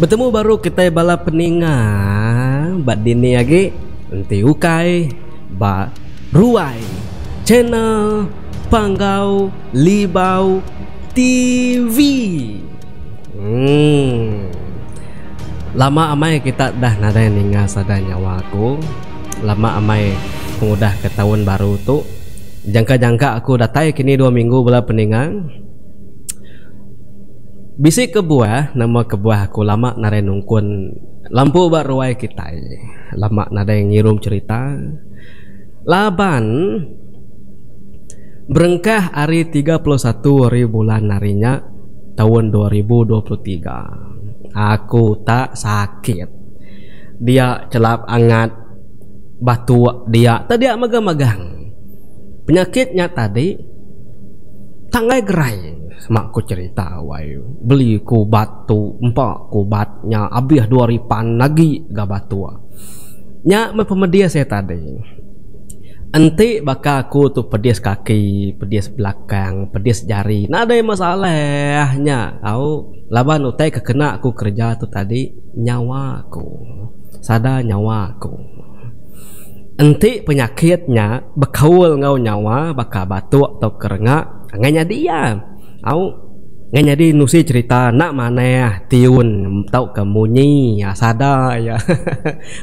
Bertemu baru kita bala peninga bad dini lagi enti ukai ba ruai channel Panggau Libau TV. Lama amai kita dah nada ninga sada nyawaku. Lama amai pengudah ke tahun baru tu. Jangka-jangka aku datai kini 2 minggu bala peninga. Bisi kebuah, nama kebuah aku lama nare nungkun lampu bak ruai kita. Lama nada yang ngirum cerita. Laban berengkah hari 31 hari bulan narinya tahun 2023. Aku tak sakit. Dia celap angat batu dia tadi magang-magang. Penyakitnya tadi tangai gerai. Makku cerita wai beli ku batu empat ku batnya abih 2 ripan lagi ga batu nya mepemedia saya tadi enti baka aku tu pedis kaki pedis belakang pedis jari nah ada masalahnya au laban utai kekena aku kerja tu tadi nyawaku sada nyawaku enti penyakitnya bekaul ngau nyawa baka batu atau kerengak nganya dia au ngan jadi nusi cerita nak mana ya tiun tau kemunyi ya sada ya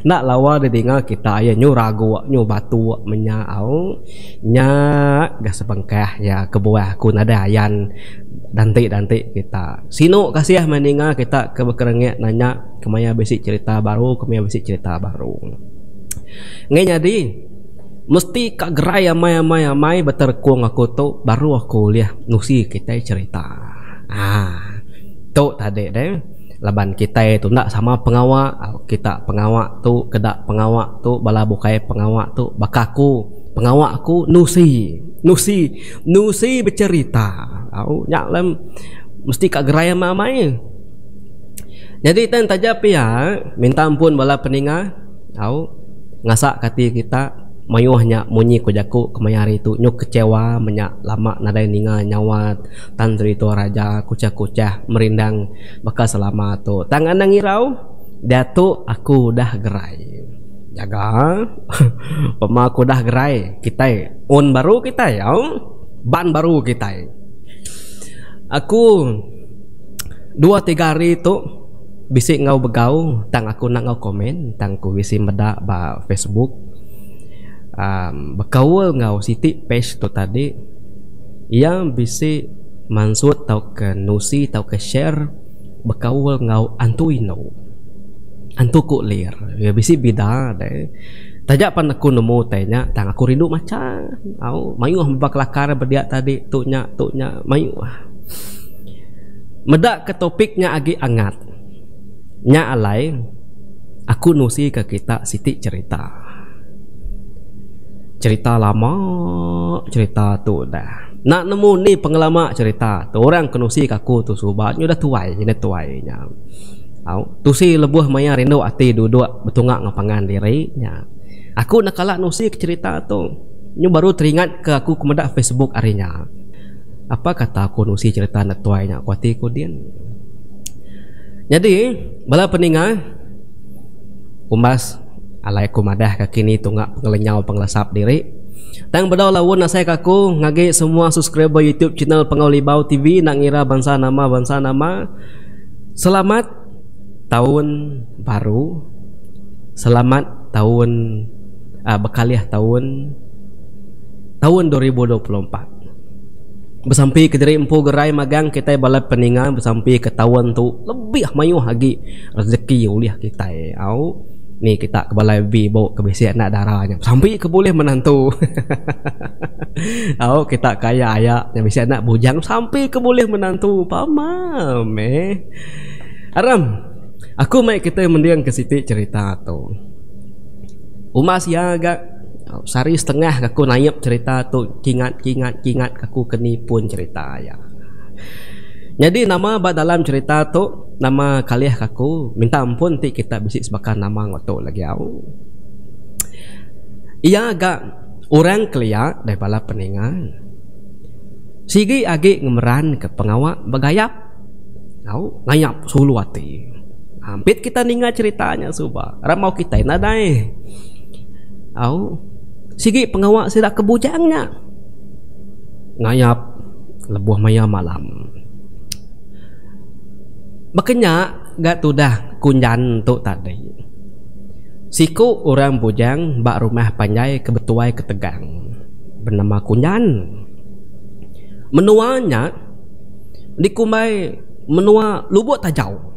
nak lawa de dinga kita ya nyu ragu nyu batu menya au nya gas sebengkah ya kebuah ku nada ayan danti kita sino kasih meninga kita ke bekerengek nanya kemaya besi cerita baru ngan jadi mesti kak gerai amai beterkuang aku tu baru aku lihat nusi kita cerita tu tadi deh laban kita tu ndak sama pengawak kita pengawak tu kedak pengawak tu bala bukai pengawak tu bakaku pengawak aku nusi bercerita au nyak lem mesti kak gerai amai jadi tan tajap ya minta ampun bala peninga au ngasak kati kita mayuhnya munyi ku jaku kemayari tu nyuk kecewa menyak lama nadai ninga nyawat tan cerita raja kucah-kucah merindang bakal selama tu tangan ngirau dia tu aku dah gerai jaga pemaku dah gerai kita on baru kita ya ban baru kita aku 2-3 hari tu bisik ngau begau tang aku nak ngau komen tang ku bisi medak ba Facebook berkaul ngau siti page tu tadi yang bisa mansut tau ke nusi tau ke share berkaul ngau antuino antu kulir ya bisa bida deh tajak pan aku nemu tanya tang aku rindu macam au mayu mbak lakar berdiak tadi tu nya mayu medak ke topiknya agi angat nya alai aku nusi ke kita siti cerita lama cerita tu dah nak nemu ni pengalaman cerita tu orang kenusi kaku tu subatnya udah tuainya au tu si lebuh maya rindu ati duduk betungak ngapangan dirinya aku nak kalak nusi ke cerita tu nyu baru teringat ke aku kemedak Facebook arinya apa kata aku nusi cerita nak tuainya kuati ku dian jadi bala peninga umas alai kumadah kakini tunggak pengelenyau penglesap diri tang bedau lawun nasai kaku ngage semua subscriber YouTube channel Panggau Libau TV nak ngira bangsa nama selamat tahun baru selamat tahun bekaliah tahun 2024 bersampai ke diri empu gerai magang kita balap peningan bersampai ke tahun tu lebih mayuh lagi rezeki uliah kita au ni kita ke balai bawa ke besi anak darahnya sampai ke boleh menantu oh kita kaya ayak yang besi anak bujang sampai ke boleh menantu pamam aram aku mai kita mendiang ke siti cerita tu umas ya agak sari setengah aku nayap cerita tu kingat aku keni pun cerita ya jadi nama dalam cerita tu nama kaliah kaku minta ampun ti kita bisik sebakan nama ngoto lagi au ia agak orang kelia dari bala peningan sigi agi ngemeran ke pengawak bagayap au ngayap suluati Hampir kita ninga ceritanya suba. Ramau kita nadai. Au sigi pengawak sidak kebujangnya. Ngayap lebuh maya malam. Makanya gak tudah kunjan tu tadi. Siku orang bujang bak rumah panjai kebetuai ketegang. Bernama kunjan. Menuanya dikumbai menua lubuk tajau.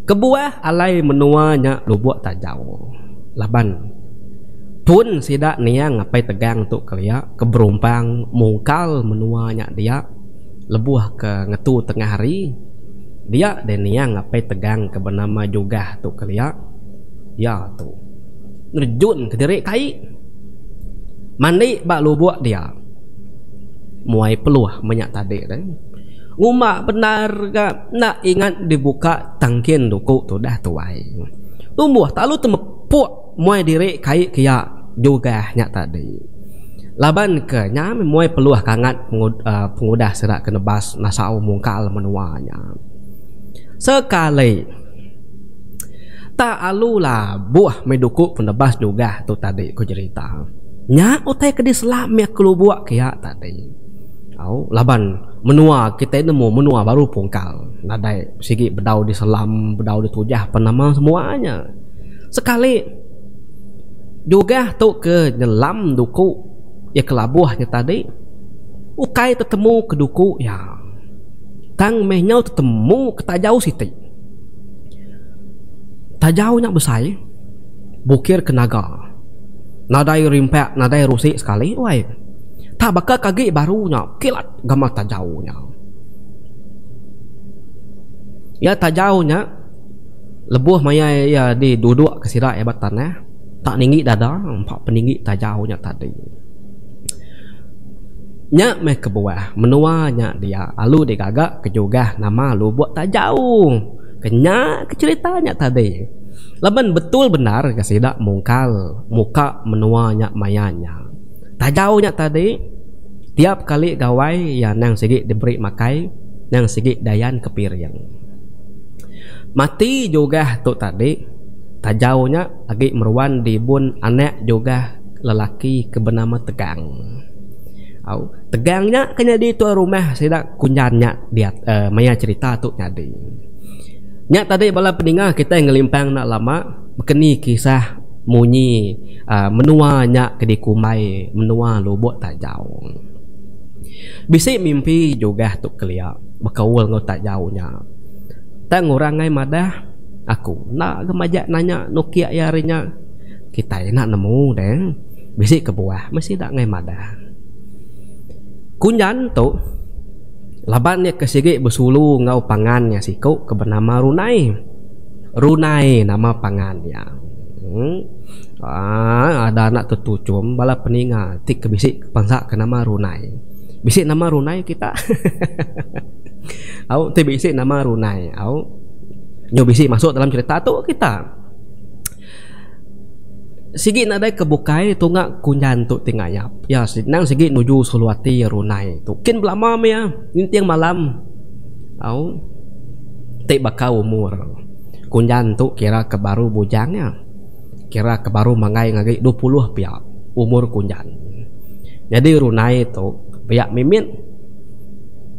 Kebuah alai menuanya lubuk tajau. Laban pun sidak niang ngapai tegang tu kelia keberumpang mungkal menuanya dia lebuh ke ngetu tengah hari dia dan niang ngapai tegang ke bernama juga tu kelia ya tu nerjun ke diri kai mandi bak lubuk dia muai peluah banyak tadi kan ngumak benar gak nak ingat dibuka tangkin duku tu dah tuai tumbuh tak lu temepuk muai diri kai kia juga nya tadi laban ke nya muai peluah kangat pengudah serak kenebas nasau mungkal menuanya sekali tak alulah buah meduku penebas juga tu tadi ku cerita nya utai ke diselap mek kelubuk kia tadi au laban menua kita nemu menua baru pungkal nadai sigi bedau di selam bedau di tujah penama semuanya sekali juga tu ke nyelam duku ya kelabuhnya tadi ukai tetemu ke duku ya tang mehnyau tetemu ke tajau siti tajau nya besai bukir ke naga nadai rimpek nadai rusi sekali wai tak bakal kagi barunya kilat gamar tajaunya ya tajaunya lebuh maya ya di duduk ke sirak ya batannya tak ninggi dada empat peninggi tajaunya tadi nya meh ke bawah menuanya dia alu digagak ke juga nama lu buat tajau kenya ke ceritanya tadi laban betul benar kasidak mungkal muka menuanya mayanya tajaunya tadi tiap kali gawai ya nang sigi diberi makai nang sigi dayan ke piring mati juga tu tadi tajaunya lagi meruan di bun anak juga lelaki ke bernama Tegang. Au tegangnya kena di tu rumah sidak kunjannya dia maya cerita tu nyadi. Nya tadi bala peningah kita yang ngelimpang nak lama bekeni kisah munyi menuanya ke di kumai menua lubuk tajau. Bisi mimpi juga tu kelia berkaul ngau tajaunya. Tak ngurangai madah aku nak gemajak nanya Nokia yarinya kita nak nemu deh bisi ke buah masih tak ngai madah kunjan tu labannya kesigi bersulu ngau pangannya siku ke bernama Runai nama pangannya ada anak tertucum bala peninga tik ke bisi pangsa ke nama Runai bisi nama Runai kita au ti bisi nama Runai au nyo bisi masuk dalam cerita tu kita sigi nadai kebukai tunggak kunjan tu tinganya ya nang sigi nuju Suluwati Runai tu kin belama ya nintiang malam au te bakau umur kunjan tu kira kebaru bujangnya kira kebaru mangai ngagai 20 pia umur kunjan jadi Runai tu pihak mimin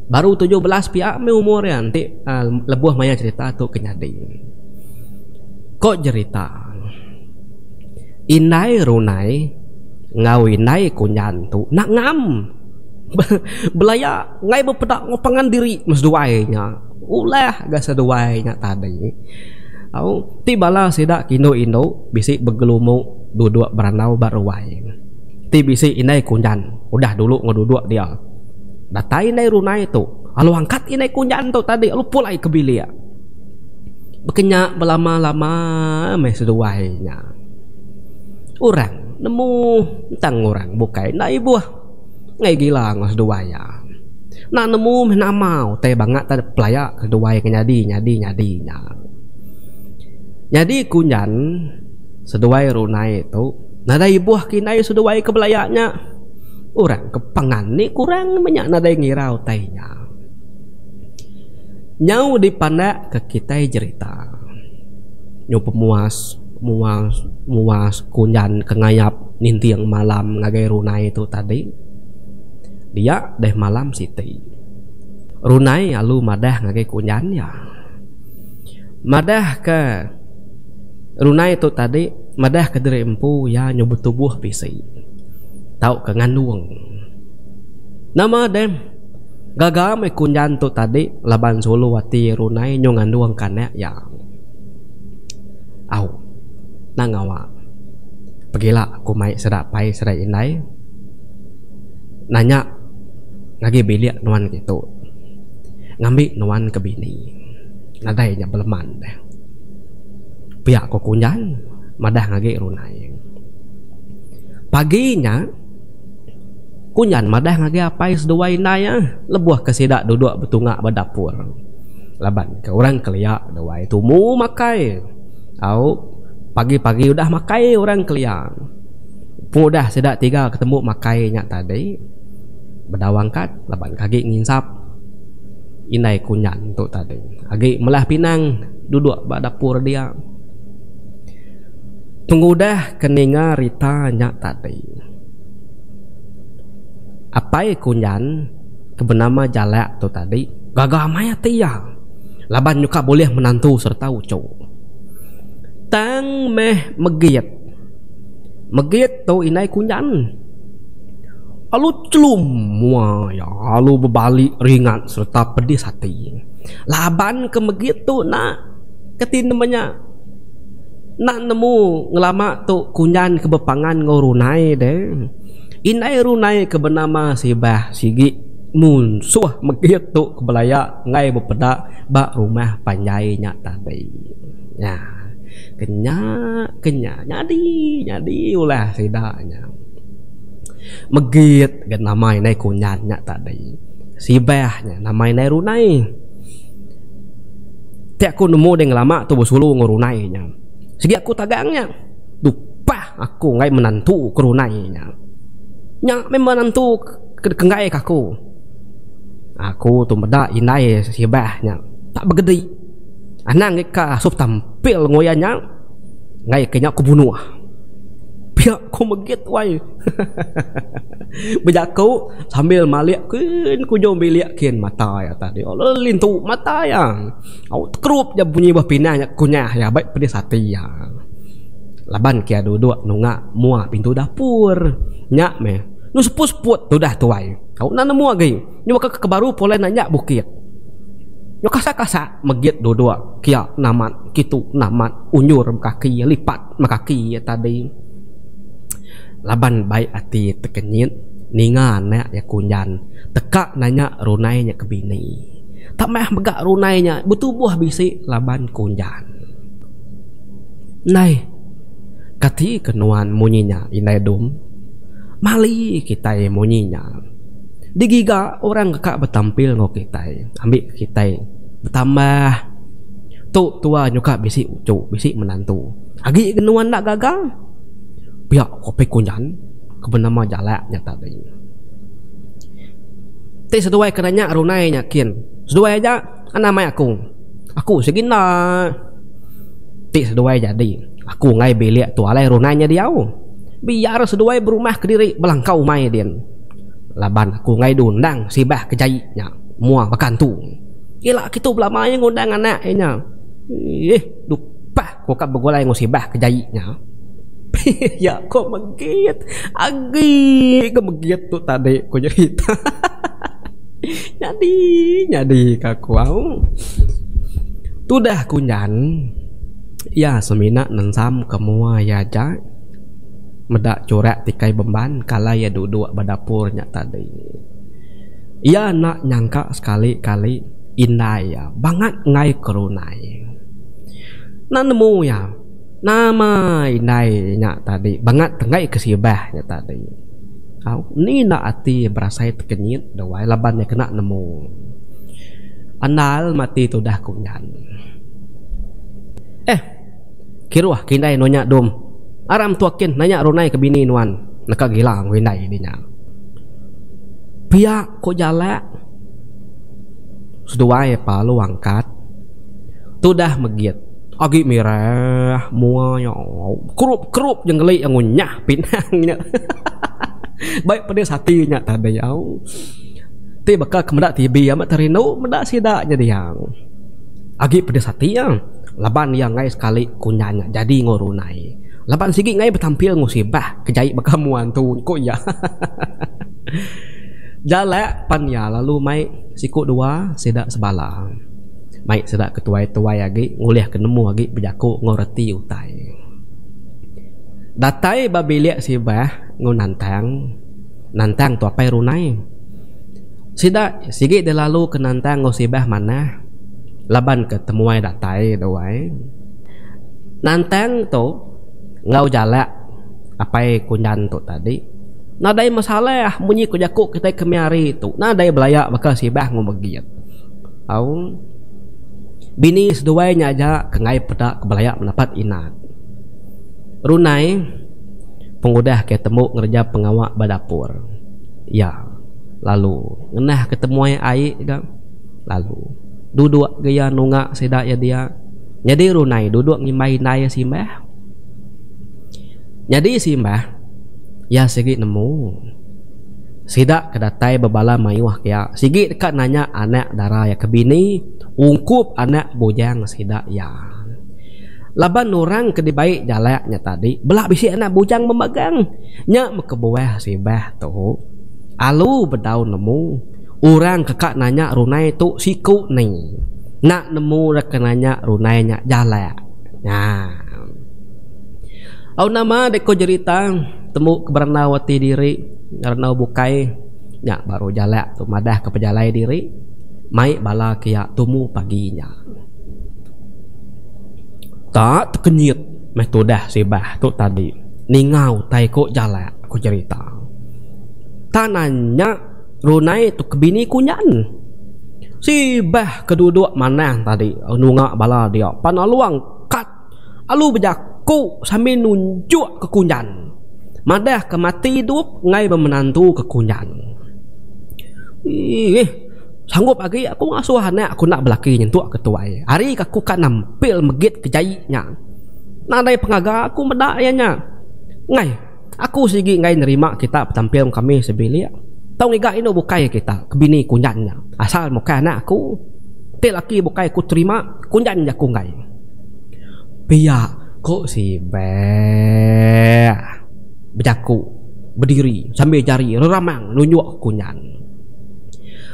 baru 17 pihak me umur ya nanti lebuh maya cerita tu kenyadi kok cerita inai Runai ngau inai kunyan tu nak ngam belaya ngai bepedak ngopangan diri mas duainya ulah gasa duainya tadi au tibala sedak kino indo bisi begelumu duduk beranau baruai ti bisi inai kunyan udah dulu ngeduduk dia datai inai Runai tu alu angkat inai kunyan tu tadi alu pulai ke bilia bekenya belama-lama meh seduainya orang nemu tang orang bukai na ibu ngai gila ngos duaya na nemu meh namau teh banget tadi pelaya keduai nyadi kunyan seduai Runai tu nada ibu kinai seduai ke belayaknya orang kepangan ni kurang banyak nada ngirau tainya nyau dipandak ke kita cerita nyo pemuas muas kunyan kengayap nintiang malam ngagai runai itu tadi dia deh malam siti runai alu madah ngagai kunyan ya madah ke runai itu tadi madah ke diri empu ya nyoba tubuh bisi tau ke ngandung nama dem gagal me kunyan tu tadi laban solo wati runai nyo ngandung kanek ya au nangawa pergilah aku mai sedak pai sedak indai nanya ngagi biliak nuan gitu ngambil nuan ke bini nadai nya beleman deh pihak ko kunyan madah ngagi runai paginya kunyan madah ngagi apai seduai naya lebuah kesidak duduk betungak badapur laban ke orang keliak dawai tumu makai au pagi-pagi udah makai orang keliak mudah sedak tiga ketemu makainya tadi berdawangkat laban kaki nginsap indai kunyan tu tadi agi melah pinang duduk badapur dia pengudah keninga ritanya tadi apai kunyan kebenama jalak tu tadi gagal maya tiang laban nyuka boleh menantu serta ucuk tang meh megiat tu inai kunyan alu celum mua ya alu berbalik ringan serta pedis hati laban ke megiat tu nak ketin namanya nak nemu ngelama tu kunyan kebepangan ngorunai deh inai runai kebenama sibah sigi munsuh megiat tu kebelaya ngai bepeda bak rumah panjainya tadi ya kenya nyadi ulah sidaknya megit gan namai nai kunyannya tadi sibahnya namai nai runai tiak aku nemu deng lama tu bosulu ngurunai nya segi aku tagangnya dupah aku ngai menantu kerunainya nya memang menantu kengai aku tu meda inai sibahnya tak begedi anang ka asup tampil ngoyanya ngai kenya aku bunuh pihak ku megit wai bejaku sambil maliak ku jom biliak kin mata ya tadi Allah lintu mata ya au kerup ya bunyi bah pinanya kunyah ya baik pedis hati ya laban kia duduk nunga mua pintu dapur nyak me nu seput tu dah tuai au nana mua gai nyu ke baru pola nanya bukit nyu kasa megit duduk kia namat kitu namat unyur kaki lipat makaki ya tadi laban baik hati tekenyit ningan ya kunyan teka nanya runainya ke bini tak meh megak runainya betul buah bisi laban kunyan nai kati kenuan munyinya inai dum mali kita munyinya digiga orang kakak betampil ngo kita ambil kita bertambah tu tua nyuka bisi ucu bisi menantu agi kenuan nak gagal pihak kopi kunyan kebenama jalaknya tadi ti seduai kenanya runai nyakin seduai aja anamai aku segina ti seduai jadi aku ngai beliak tu alai runainya diau biar seduai berumah ke diri belangkau mai din laban aku ngai dundang sibah kejainya mua bakantu gila kitu belamanya ngundang anaknya dupah kokak begolai ngosibah kejainya ya kok megit agi ke megit tu tadi ku cerita nyadi kaku au tu dah kunyan ya semina nensam kemua ya ja medak corak tikai beban kala ya duduk badapurnya tadi ia nak nyangka sekali-kali indah ya banget ngai kerunai na nemu ya nama inai nya tadi banget tengai kesibahnya tadi ni nak ati berasa tekenyit dawai labannya kena nemu anal mati tu dah kunyan kiruah kindai nonya dom aram tuakin nanya runai ke bini nuan naka gilang windai dinya pihak ko jala suduai palu angkat tu dah megit agi mirah muanya kerup yang geli yang ngunyah pinangnya baik pada hatinya tadi au ti bakal kemendak tibi amat terino mendak sidaknya dia agi pada hatinya laban yang ngai sekali kunyanya jadi ngorunai laban sigi ngai bertampil ngusibah kejai bakal muantu kok ya jala panya lalu mai siku dua sidak sebala mai sidak ketuai-tuai lagi nguliah kenemu lagi berjaku ngoreti utai datai babiliak sibah nantang tu apa runai sidak sigi dia lalu ke nantang ngosibah mana laban ketemuai datai doai nantang tu ngau jala apa kunjan tu tadi nadai masalah munyi ku jakuk kita kemiari tu nadai belayak bakal sibah ngomegiat au bini seduainya aja kengai pedak kebelayak mendapat inat runai pengudah ketemu ngerja pengawak badapur ya lalu ngenah ketemu ai kan lalu duduk gaya nunggak sedak ya dia jadi runai duduk ngimai naya simbah jadi simbah ya sigi nemu sidak kedatai babala mayuah kaya sigi dekat nanya anak darah ya kebini ungkup anak bujang sidak ya laban orang kedibaik jalaknya tadi belak bisi anak bujang memegang nya mekebuah sibah tu alu berdaun nemu orang kekak nanya runai tu siku nih nak nemu rekenanya runainya jalak nah au nama deko cerita temu keberanawati diri karena bukai nya baru jalak tu madah ke pejalai diri mai bala kia tumu paginya tak terkenyit meh tu dah sibah tu tadi ningau tai ko jalak ko cerita tananya runai tu kebini kunyan sibah keduduk manang tadi nunggak bala dia panaluang kat alu berjaku sambil nunjuk ke kunyan madah ke mati hidup ngai bermenantu ke kunyan sanggup lagi aku ngasuh anak aku nak belaki nyentuk ketuai hari aku kan nampil megit kejainya nadai pengaga aku medaknya ngai aku sigi ngai nerima kita tampil kami sebilik tau ngiga ino bukai kita kebini kunyannya asal muka anak aku te laki bukai ku terima kunyan aku ngai pihak kok si berjaku berdiri sambil jari reramang nunjuk kunyan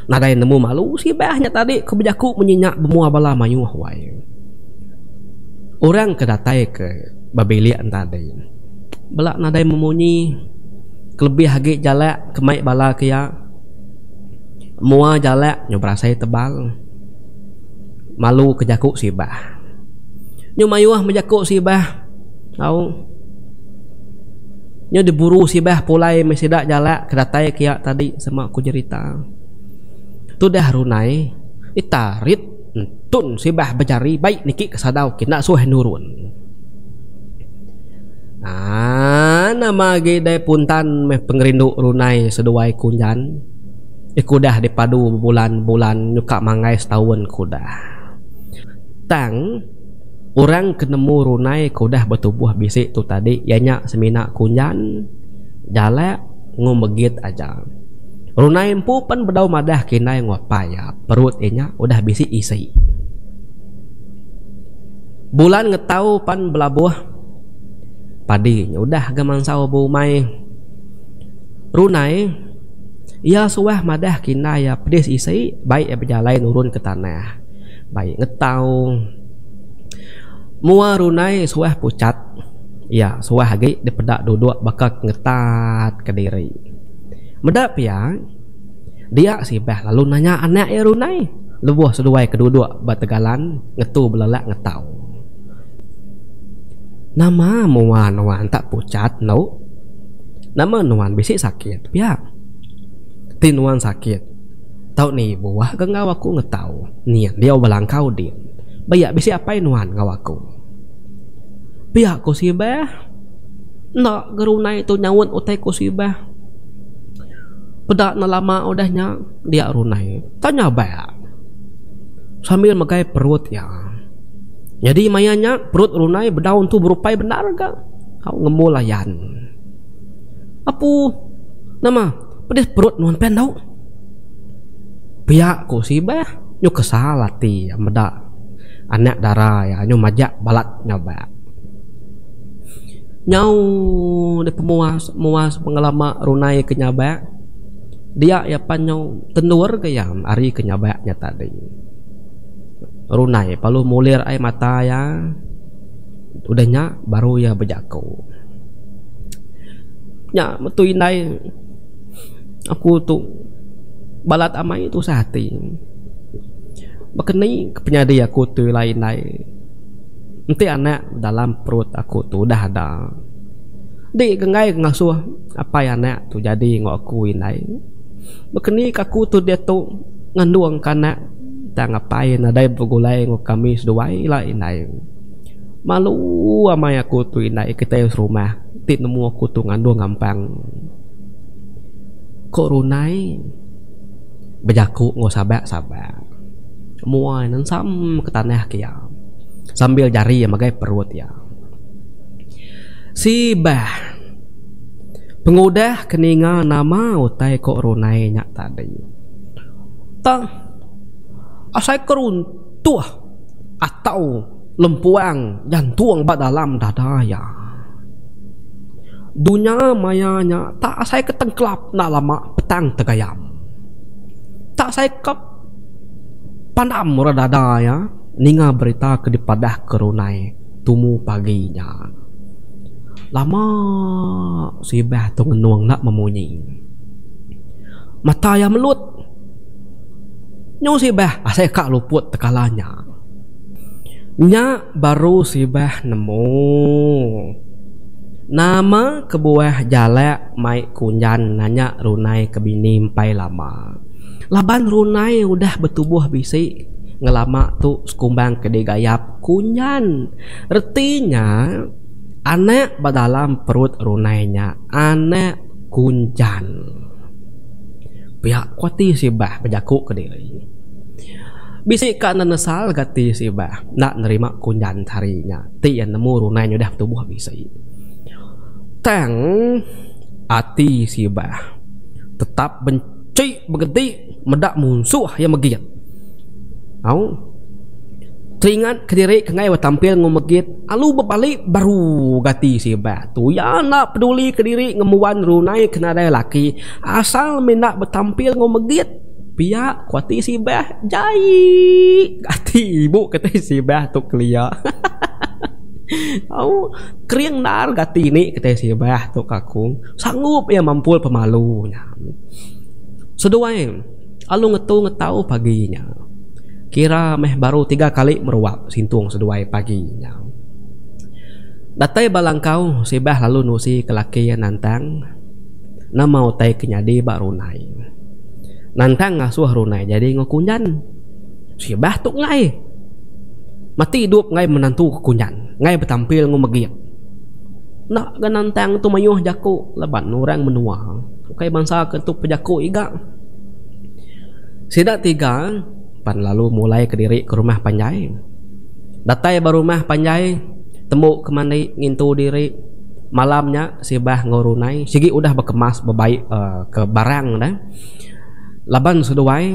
nadai nemu malu si bahnya tadi kebejaku menyenyak bemua bala mayuh wai orang kedatai ke babilian tadi belak nadai memunyi kelebih hagi jalak kemai bala kia mua jalak nyobrasai tebal malu kejaku si bah nyo mayuh menjaku si bah tahu nyo diburu si bah pulai mesidak jalak kedatai kia tadi sama aku cerita tu dah runai itarit tun sibah berjari baik niki kesadau kena suh nurun nama gede puntan meh pengerindu runai seduai kunjan kudah dipadu bulan-bulan nyuka mangai setahun kudah tang orang kenemu runai kudah bertubuh bisik tu tadi ianya semina kunjan jalak ngomegit aja runai empu pan bedau madah kinai ngopaya perut inya udah bisi isi bulan ngetau pan belabuh padinya udah gaman sawo bau mai runai ya suah madah kinai ya pedis isi baik ya berjalan urun ke tanah baik ngetau mua runai suah pucat ya suah lagi dipedak duduk bakal ngetat ke diri medap ya dia sibah lalu nanya anak ya runai lebuh seduai keduduk bategalan ngetu belelak ngetau nama nuan tak pucat no nama nuan bisi sakit ya tinuan sakit tau nih buah ke ngawaku ngetau nih dia belangkau dia bayak bisi apa nuan ngawaku pihak ku sibah nak gerunai tu nyawun utai ku sibah pedak na lama udahnya dia runai tanya baik sambil megai perut ya Jadi mayanya perut runai berdaun tu berupai benar ga. Kau ngemulayan. Apu nama pedes perut nuan pen tau. Pihak ko si bah nyo kesalati meda anak darah ya nyo majak balat nyoba. Nyau de pemuas pengelama runai kenyaba. Dia ya panyo tendur ke yang ari kenyabanya tadi. Runai palu mulir air mata ya. Udahnya baru ya berjaku. Nya metu indai aku tu balat amai tu sehati. Bekeni kepenyadi aku tu lain-lain. Nanti anak dalam perut aku tu dah ada. Di gengai ngasuh apa ya anak tu jadi ngok aku indai. Bekeni kaku tu dia tu ngandung kanak tak ngapain ada bergulai ngok kami seduai lah indai. Malu amai aku tu indai kita rumah tit nemu aku tu ngandung gampang. Kok runai berjaku ngok sabak muai nan sam ke tanah kia sambil jari ya magai perut ya. Si bah pengudah keninga nama utai kok runai nyak tadi. Tang asai keruntuh atau lempuang jantung bak dalam dada ya. Dunia mayanya tak asai ketengklap nak lama petang tegayam. Tak asai kep pandam murah dada ya. Ninga berita ke dipadah kerunai tumu paginya. Lama si bah tu ngenuang nak memunyi. Mata yang melut. Nyo si bah asai kak luput tekalanya. Nya baru si bah nemu nama kebuah jalak mai kunjan nanya runai kebini mpai lama. Laban runai udah bertubuh bisi ngelama tu sekumbang kede gayap kunjan. Artinya anak badalam perut runainya anak kunjan. Pihak kuati si bah berjaku ke diri. Bisi ka nanesal gati si bah nak nerima kunjan harinya. Ti yang nemu runainya udah bertubuh bisi. Tang ati si bah tetap benci begedi medak musuh yang megit. Au teringat kediri kengai wa tampil ngomegit alu berbalik baru gati si bah tu ya nak peduli kediri ngemuan runai kena ada laki asal menak bertampil ngomegit pihak kuati si bah jai gati ibu kata si bah tu kelia. Au kriang nar gati ni kata si bah tu kakung sanggup ya mampu pemalunya. Seduai alu ngetau paginya. Kira meh baru 3 kali meruap sintung seduai paginya. Datai balangkau si bah lalu nusi kelaki nantang nama utai kenyadi bak runai. Nantang ngasuh runai jadi ngokunjan. Si bah tuk ngai mati hidup ngai menantu kekunjan ngai bertampil ngomegit. Nak ganantang tu mayuh jaku leban orang menua. Kai bangsa kentuk pejaku iga. Sidak 3 pan lalu mulai kediri ke rumah Panjai. Datai baru rumah Panjai temu kemana ngintu diri. Malamnya si bah ngorunai sigi udah berkemas bebaik ke barang dah. Laban seduai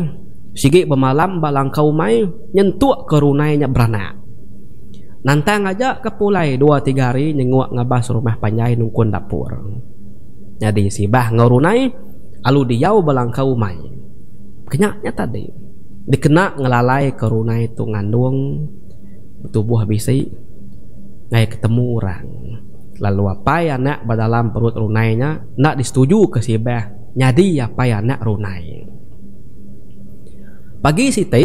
sigi bermalam balangkau mai nyentuk ke runainya beranak. Nantang aja kepulai 2-3 hari nyenguk ngabas rumah Panjai nungkun dapur. Jadi si bah ngorunai alu diau balangkau mai. Kenyaknya tadi dikena ngelalai ke runai itu ngandung tubuh bisi ngai ketemu orang. Lalu apa ya nak badalam perut runainya nak disetuju ke si bah nyadi apa ya nak runai. Pagi siti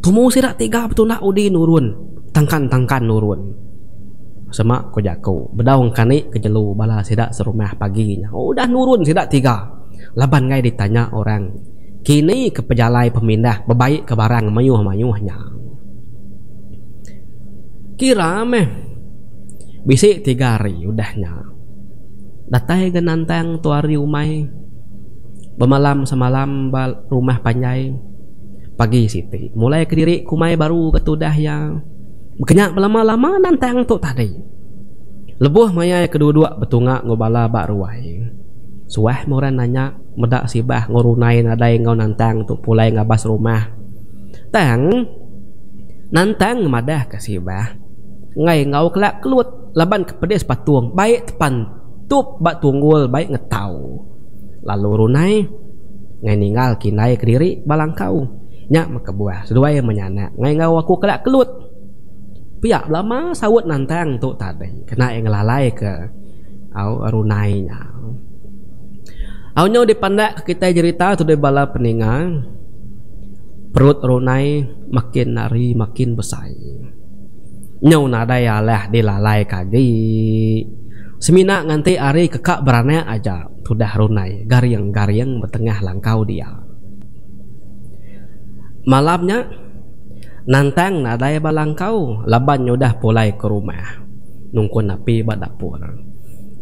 tumu sirak 3 betul nak udi nurun tangkan nurun semak ko jaku bedaung kani kejelu bala sidak serumah paginya. Oh, udah nurun sidak 3 laban ngai ditanya orang kini ke pejalai pemindah bebaik ke barang mayuh-mayuhnya. Kira meh bisik 3 hari udahnya. Datai genantang tu hari umai bermalam semalam rumah Panjai. Pagi siti mulai kediri kumai baru ketudah yang Kenyak lama-lama nantang tu tadi. Lebuh maya kedua-dua betungak ngobala bak ruai. Suah moran nanya medak sibah ngorunai nadai ngau nantang tu pulai ngabas rumah. Tang nantang madah ke sibah. Ngai ngau kelak kelut laban kepedes patuang baik tepan tup bak tunggul baik ngetau. Lalu runai ngai ninggal kinai kediri balangkau. Nyak mekebuah seduai menyanak ngai ngau aku kelak kelut. Piak lama sawut nantang tu tadi kena yang lalai ke au runainya. Au nyo dipandak kita cerita tu de bala peningang. Perut runai makin nari makin besar. Nyo nadai alah dilalai kagi. Semina nganti ari kekak berana aja sudah runai garyang-garyang bertengah langkau dia. Malamnya nantang nadai balangkau laban udah pulai ke rumah nungkun api bak dapur.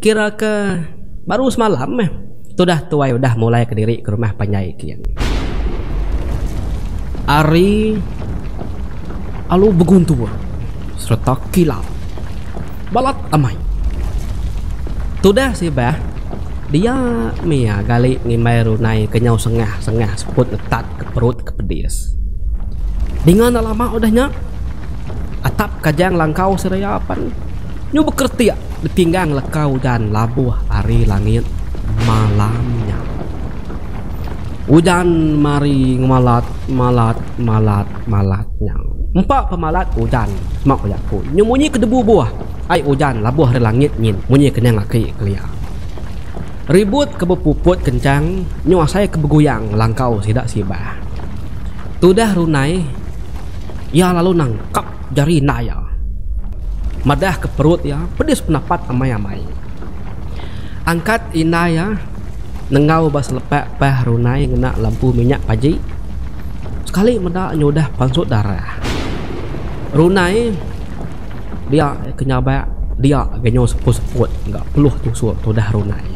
Kira ke baru semalam sudah tuai udah mulai ke diri ke rumah panjai kian. Ari alu beguntur serta kilau balat amai. Sudah sih bah dia mia gali ngimai runai kenyau sengah seput letat ke perut ke pedis. Dengan lama udahnya atap kajang langkau serayapan nyu bekerti ditinggang lekau dan labuh ari langit malamnya. Hujan mari malatnya. Empat pemalat hujan mak yaku nyu munyi ke debu buah. Ai hujan labuh hari langit nyin munyi kenang laki kelia. Ribut kebepuput kencang nyu asai kebegoyang langkau sidak sibah. Tudah runai ya lalu nangkap jari naya madah ke perut ya pedis penapat amai-amai. Angkat inaya nengau bas lepek pah runai ngena lampu minyak paji sekali medak nyodah pansut darah. Runai dia kenyabak dia genyo seput-seput enggak peluh tusuk tu dah runai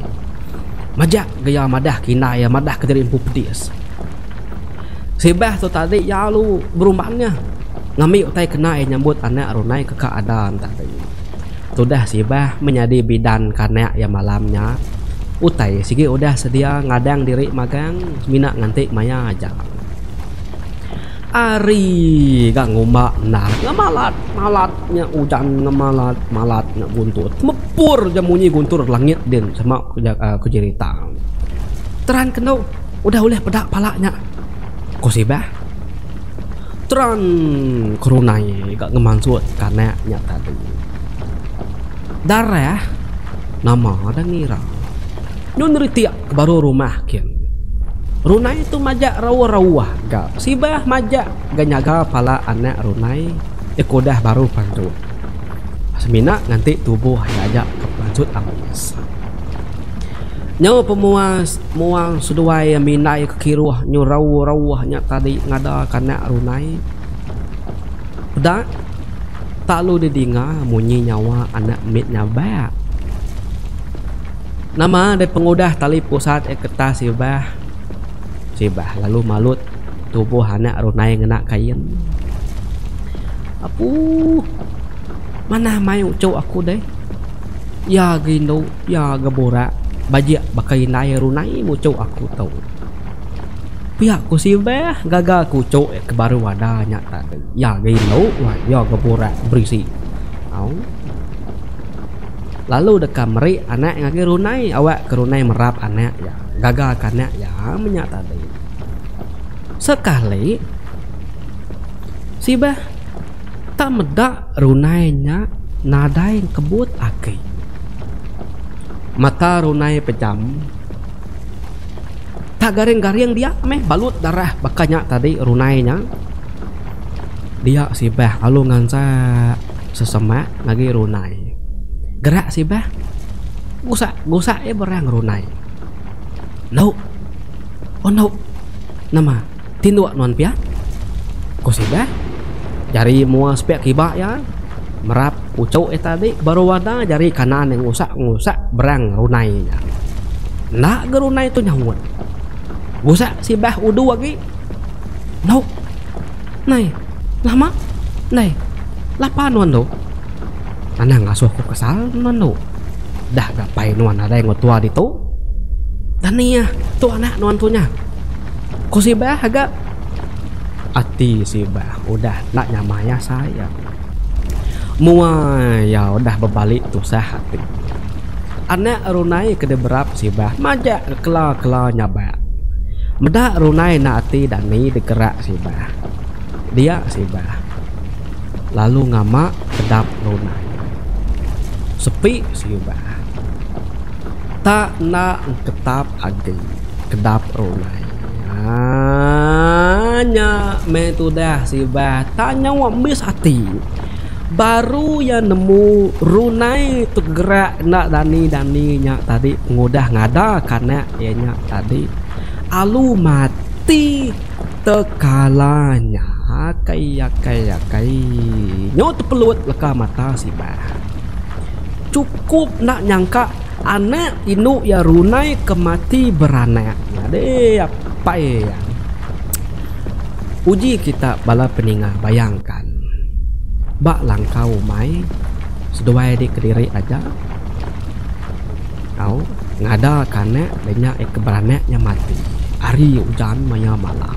majak gaya madah kinaya madah ke jari empu pedis. Sibah tu tadi ya lu berumpamanya ngami utai kena nyambut anak runai ke keadaan tadi. Sudah sibah menjadi bidan kanak ya malamnya. Utai sigi udah sedia ngadang diri magang mina nganti maya aja. Ari gak ngumbak nah malatnya hujan malatnya guntur mepur jamunyi guntur langit din sama ku cerita. Teran kendo udah oleh pedak palanya. Ko sibah teran kerunai gak ngemansut karena nyata tadi darah nama ada ngira nun ritiak ke baru rumah kian runai itu majak rawah gak sibah majak gak nyaga pala anak runai ekodah baru panjut semina nganti tubuh ajak ke panjut amis. Nyo pemuas muang seduai minai kekiruah nyo rawahnya tadi ngada kana runai. Udah tak lu didinga munyi nyawa anak mit nyabak. Nama dari pengudah tali pusat kertas sibah lalu malut tubuh anak runai ngena kain. Apu mana mai ucau aku deh. Ya gindo ya gebora. Bajak bakai nai runai mucuk aku tahu. Pihak ku sibah gagal kucuk ke baru wadahnya tadi. Ya gilo wah ya geburak berisi. Au. Lalu dekam meri anak ngagi runai awak ke runai merap anak ya. Gagal kanak ya menyak tadi. Sekali sibah tak medak runainya nadai kebut aki. Mata runai pejam tak garing-garing dia balut darah bakanya tadi runainya dia sibah alu ngansa sesemak lagi runai gerak sibah gusak berang runai no oh no nama tinduk non pia ko sibah jari mua spek kibak ya merap ucau tadi baru wadah jari kanan yang ngusak berang runainya nak gerunai itu nyawut gusak sibah udu lagi no nai lama nai Lapa nuan do? Anang ngasuh ko kesal nuan do. Dah gapai nuan ada yang tua di tu. Dan nih ya, tu anak nuan tunya. Ko si bah agak ati si bah udah nak nyamanya saya. Mua ya udah berbalik tuh sah hati. Anak runai kede berap si bah majak kela nyabak. Medak runai na ati dan ni digerak si bah. Dia si bah. Lalu ngamak kedap runai. Sepi si bah. Tak nak ketap agi kedap runai. Hanya metudah si bah tanya wa mis hati. Baru ya nemu runai tu gerak nak dani nya tadi ngudah ngada karena ya nya tadi alu mati tekalanya kayak nyot pelut leka mata si bah. Cukup nak nyangka anak inu ya runai kemati beranaknya deh apa ya. Uji kita bala peningah bayangkan bak langkau mai seduai di kediri aja kau ngada karena banyak keberanaknya mati hari hujan maya malam.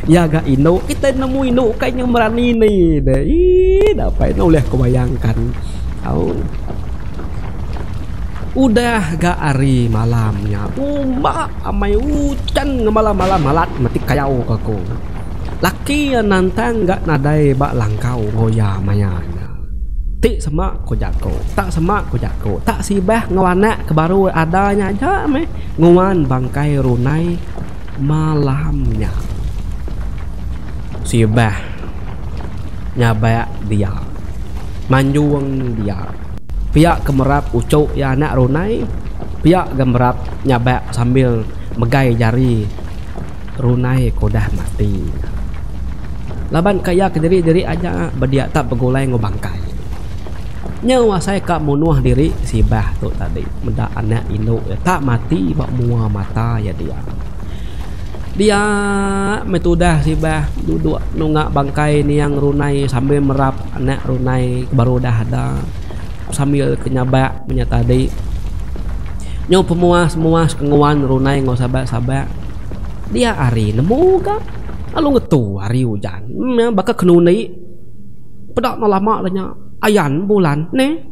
Ya gak ino kita nemu ino kayaknya merani nih deh. Dapat ino oleh kau bayangkan kau udah gak hari malamnya umak amai hujan malam-malam malat mati kayau aku laki yang nantang gak nadai bak langkau ngoya mayanya ti semak ko jako tak semak ko jako tak sibah ngawana kebaru adanya aja meh nguan bangkai runai malamnya sibah nyabak dia manjuang dia pihak kemerap ucuk ya anak runai pihak gemerap nyabak sambil megai jari runai kodah mati laban kaya ke diri aja berdia tak begulai ngobangkai nyawa saya kak munuah diri sibah tu tadi mendak anak induk ya, tak mati bak mua mata ya dia metudah sibah duduk nunggak bangkai ni yang runai sambil merap anak runai baru dah ada sambil kenyabak punya tadi nyawa pemuas kenguan runai ngau sabak dia hari nemu kak alu ngetu hari hujan bakal kenuni pedak no lama lanya ayan bulan ne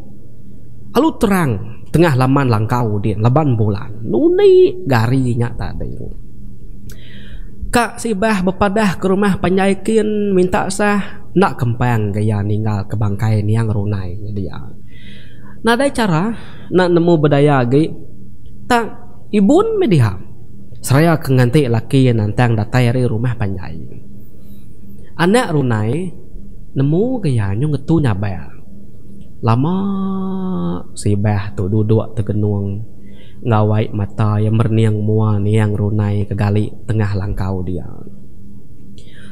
alu terang tengah laman langkau dia leban bulan nuni garinya tadi kak sibah bepadah ke rumah panjaikin minta sah nak kempang gaya ninggal ke bangkai niang runai dia nah ada cara nak nemu bedaya lagi tak ibun media seraya kenganti laki yang nantang datai dari rumah panjai anak runai nemu gayanya ngetu nyabaya lama sibah tu duduk tergenuang ngawai mata yang merniang mua niang runai kegali tengah langkau dia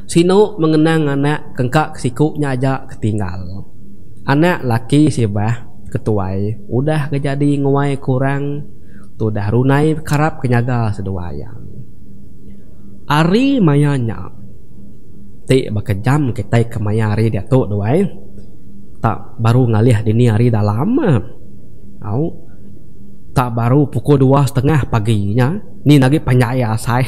sino mengenang anak kengkak sikuknya aja ketinggal anak laki sibah ketuai udah kejadi nguai kurang tu dah runai karap kenyaga seduayang ari mayanya ti bakejam kita kemayari dia tu duai tak baru ngalih dini hari dalam au tak baru pukul 2:30 paginya ni lagi panyaya say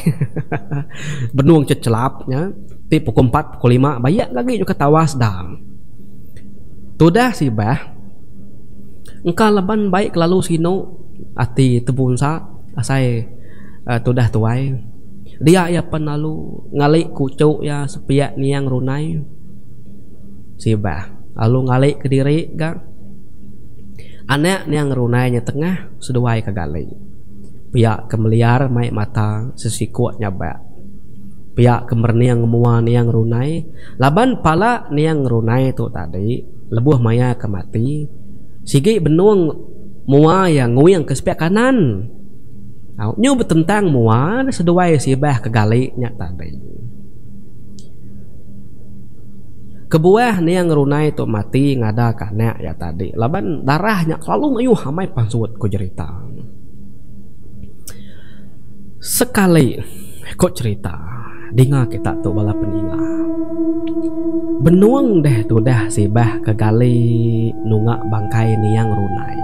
benung cecelapnya ti pukul 4 pukul 5 bayak lagi juga tawas dah tu dah sibah engkau leban baik lalu sino ati tebunsa asai tudah tuai dia ya penalu ngalik kucuk ya sepiak niang runai sibah lalu ngalik ke diri ga anak niang runainya tengah seduai kegali pihak kemeliar mai mata sesikuat nyabak pihak kemerniang mua niang runai laban pala niang runai tu tadi lebuh maya kemati sigi benung mua yang nguyang ke sepiak kanan nyu bertentang mua seduai sibah kegaliknya tadi kebuah ni yang runai tu mati ngada kanak ya tadi laban darahnya selalu ngayuh hamai pansut ku cerita sekali kok cerita dengar kita tu bala peninga Benuang deh tu dah si bah kegali nunggak bangkai niang runai.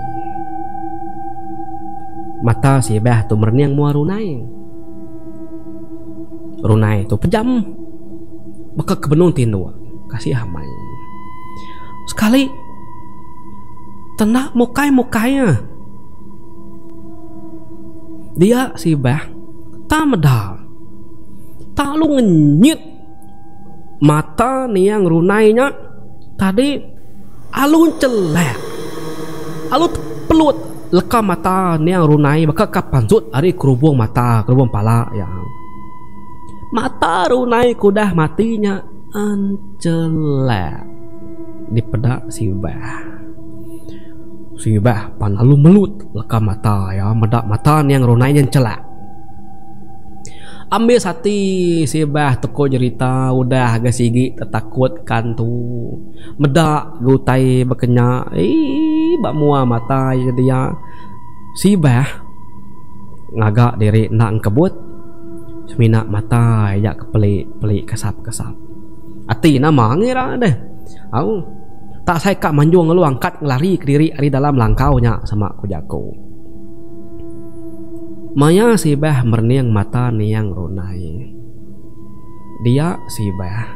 Mata si bah tu merniang mua runai. Runai tu pejam. Baka kebenung tindu kasih hamai. Sekali tenak mukai-mukainya. Dia si bah tak medal. Tak lu ngenyit mata niang runainya tadi alun celek. Alut pelut leka mata niang runai baka kapansut ari kerubung mata, kerubung pala ya. Mata runai kudah matinya ancelek di pedak si bah. Si bah panalu melut leka mata ya, medak mata niang runai yang celak. Ambil sati si bah teko cerita udah agak sigi tertakut kan tu. Medak gutai bekenya bak mua mata dia. Si bah ngagak diri nak kebut. Semina mata ya kepelik kesap-kesap. Ati nama ngira deh. Au tak saya kak manjung lu angkat ngelari ke diri ari dalam langkaunya sama kujaku. Maya si bah merniang mata niang runai. Dia si bah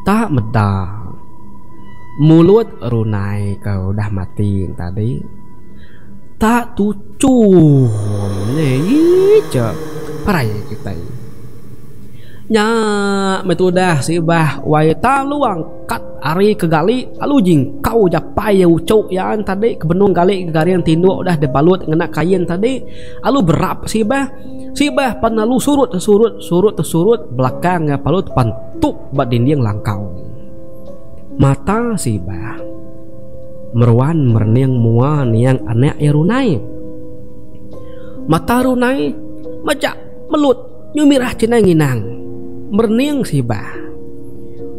tak medal. Mulut runai kau udah mati tadi. Tak tucuh. Cek parai kita. Nya metudah si bah wai ta lu angkat ari ke gali alu jingkau japai ucuk yan tadi kebenung gali ke garian tinduk udah debalut ngena kain tadi alu berap si bah panalu surut belakang palut pantuk bak dinding langkau. Mata si bah meruan merniang mua niang anek ya runai. Mata runai majak melut nyumirah cina nginang merniang si bah.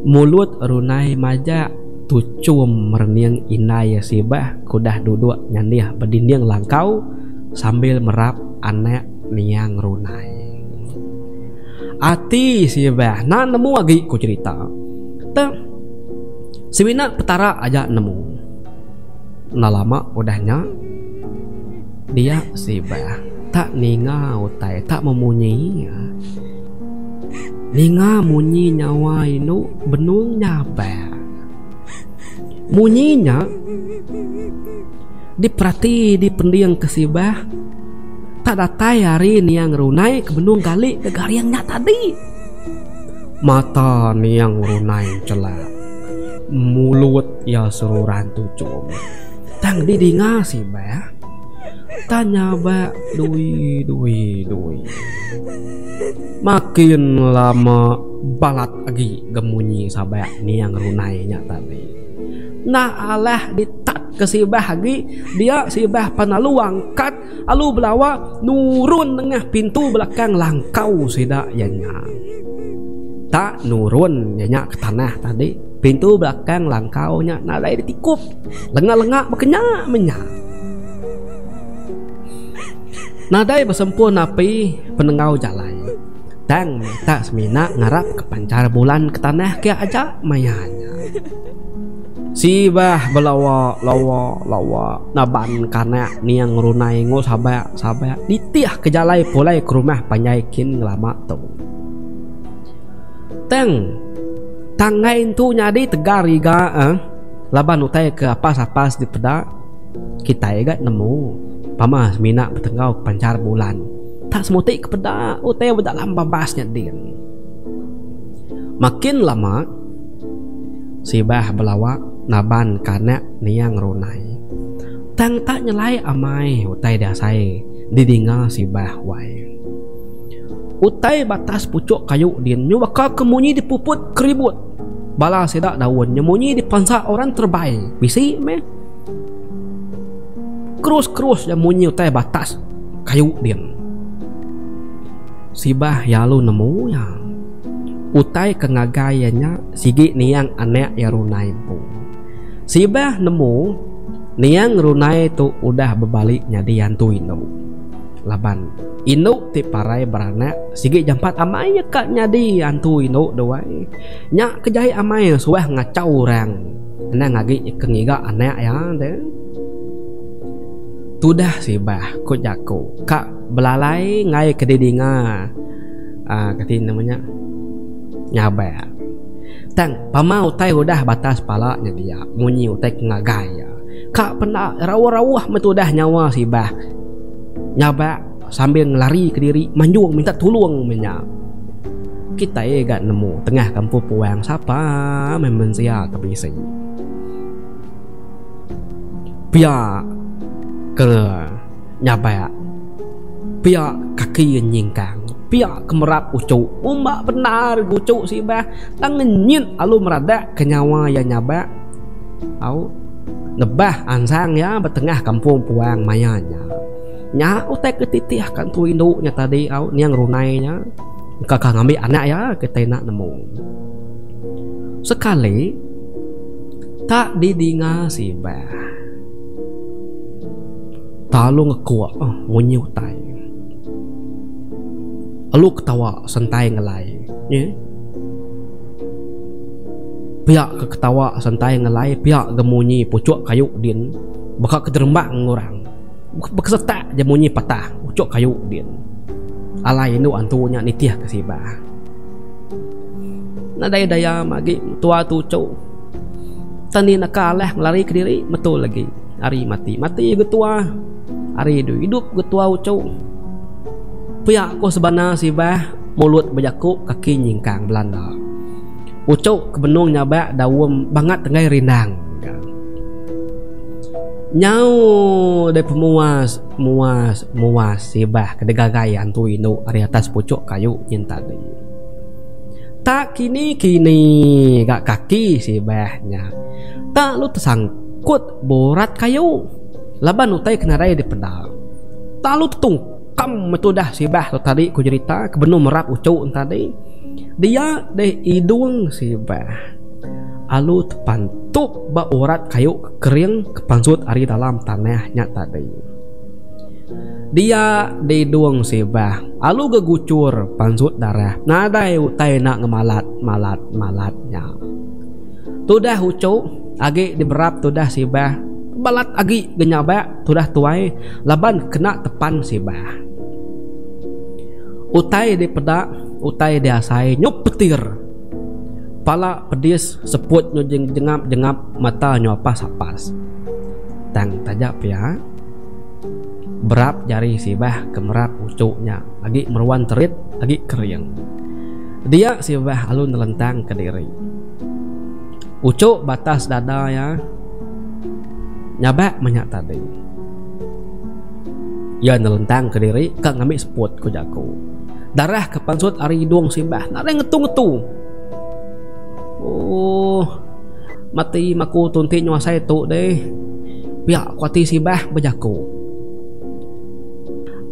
Mulut runai majak tucum merniang inai si bah kudah duduk nyandiah berdinding langkau sambil merap anek niang runai. Ati si bah na nemu lagi ku cerita. Ta si Wina petara aja nemu. Na lama udahnya dia si bah tak ningau tai tak memunyi. Ninga munyi nyawa inu benung nyaba. Munyinya diperhati di pendiang kesibah tak datai hari niang runai ke benung gali ke gariangnya tadi. Mata niang runai celak, mulut ya seruran tucum. Tang didinga sibah tanya ba dui. Makin lama balat lagi gemunyi sabak niang runainya tadi. Nah alah ditat ke sibah lagi dia sibah panalu angkat alu belawa nurun tengah pintu belakang langkau sidak yanya. Tak nurun yanya ke tanah tadi pintu belakang langkaunya nadai ditikup lengak-lengak berkenyak menyak. Nadai bersempur napi penengau jalan. Tang tak semina ngarap ke pancar bulan ke tanah kia aja mayanya. Sibah belawa lawa naban karena niang runai ngo sabak ditiah ke jalai pulai ke rumah panyaikin lama tu. Tang tangain tu nyadi tegar iga laban utai ke apas di peda kita iga nemu. Pamas mina bertengau pancar bulan tak semutik kepeda utai dalam babasnya din. Makin lama sibah belawa naban karena niang runai tang tak nyelai amai utai dasai didinga sibah wai utai batas pucuk kayu din nyu bakal kemunyi dipuput keribut bala sedak daun nyemunyi dipansa orang terbaik bisi meh kerus yang munyi utai batas kayu din. Sibah yalu nemu yang utai kengagayanya sigi niang anek ya runai pu. Sibah nemu niang runai tu udah berbalik nyadi yantu ino. laban inu ti parai beranak sigi jampat amai kak nyadi antu inu doai nya kejai amai suah ngacau orang na ngagi kengiga anak ya deh tudah si bah ko jako kak belalai ngai kedidinga katin namanya nyaba tang pamau tai udah batas palanya dia munyi utai ngagaya kak pernah rawah-rawah metudah nyawa si bah nyaba sambil ngelari ke diri manjung minta tolong menya kita gak nemu tengah kampung puang siapa memang sia kebisi pia ke nyaba pia kaki nyingkang pia kemerap ucuk umbak benar ucuk si bah tangan nyit alu merada ke nyawa ya nyaba au nebah ansang ya betengah kampung puang mayanya nya utek ketitih kan tu induknya tadi au niang runainya kakak ngambil anak ya kita nak nemu sekali tak didinga si bah talu ngekuak ngunyi utai lu ketawa sentai ngelai ya pihak ketawa sentai ngelai pihak gemunyi pucuk kayu din bakal kederembak ngurang berkesetak je bunyi patah ucuk kayu din alai nu antunya nitiah ke si bah nadai daya magi tua tu cuk tani nakalah ngelari ke diri betul lagi hari mati getua hari hidup getua ucuk pihak ko sebana si bah mulut berjakuk kaki nyingkang Belanda ucuk kebenung nyaba dawum banget tengai rindang nyau de pemuas si bah kedegagayan tu inu ari atas pucuk kayu yen tadi tak kini gak kaki si bahnya tak lu tersangkut borat kayu laban utai kena raya di pedal tak lu tungkam itu dah si bah tadi ku cerita kebenuh merap ucuk tadi dia de hidung si bah alu tepantuk ba urat kayu kering kepansut ari dalam tanahnya tadi dia di duang si bah alu gegucur pansut darah nadai utai nak malatnya tudah ucuk agi diberap tudah si bah balat agi genyaba tudah tuai laban kena tepan si bah utai di pedak utai di asai nyup petir pala pedis seput nyo jengap mata nyo apas tang tajak ya berap jari si bah kemerap ucuknya lagi meruan terit lagi kering dia si bah alun nelentang ke diri ucuk batas dada ya nyabak banyak tadi ya nelentang ke diri kak ngambil seput ku jaku darah kepansut ari hidung si bah nare ngetu oh mati maku tunti nyuasai tu deh pihak kuati si bah berjaku